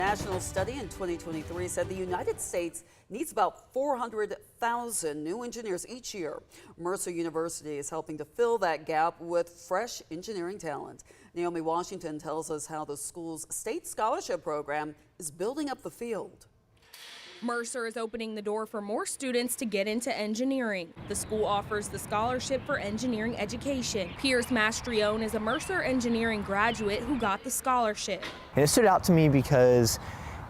National study in 2023 said the United States needs about 400,000 new engineers each year. Mercer University is helping to fill that gap with fresh engineering talent. Naomi Washington tells us how the school's state scholarship program is building up the field. Mercer is opening the door for more students to get into engineering. The school offers the scholarship for engineering education. Pierce Mastrione is a Mercer engineering graduate who got the scholarship. And it stood out to me because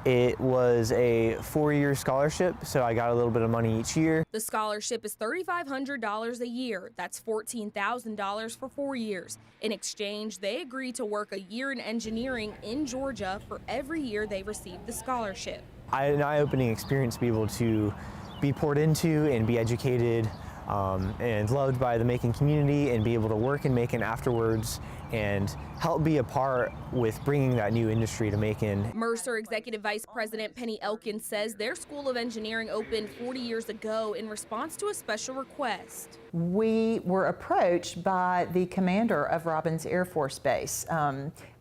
it was a 4-year scholarship, so I got a little bit of money each year. The scholarship is $3,500 a year. That's $14,000 for 4 years. In exchange, they agree to work a year in engineering in Georgia for every year they receive the scholarship. An eye-opening experience to be able to be poured into and be educated and loved by the Macon community, and be able to work in Macon afterwards and help be a part with bringing that new industry to Macon. Mercer Executive Vice President Penny Elkins says their School of Engineering opened 40 years ago in response to a special request. We were approached by the commander of Robins Air Force Base.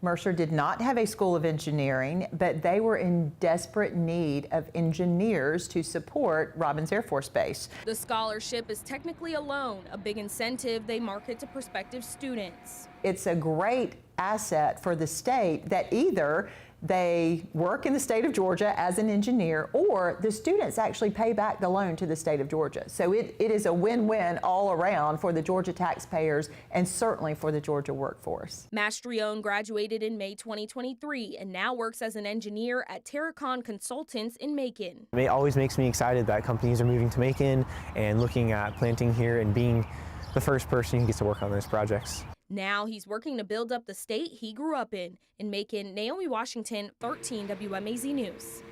Mercer did not have a School of Engineering, but they were in desperate need of engineers to support Robins Air Force Base. The scholarship is technically a loan, a big incentive they market to prospective students. It's a great asset for the state that either they work in the state of Georgia as an engineer, or the students actually pay back the loan to the state of Georgia. So it is a win-win all around for the Georgia taxpayers and certainly for the Georgia workforce. Mastrione graduated in May 2023 and now works as an engineer at Terracon Consultants in Macon. It always makes me excited that companies are moving to Macon and looking at planting here and being the first person who gets to work on those projects. Now he's working to build up the state he grew up in. In Macon, Naomi Washington, 13 WMAZ News.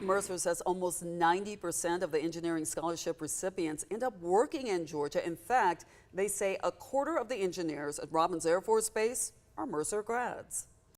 Mercer says almost 90% of the engineering scholarship recipients end up working in Georgia. In fact, they say a quarter of the engineers at Robins Air Force Base are Mercer grads.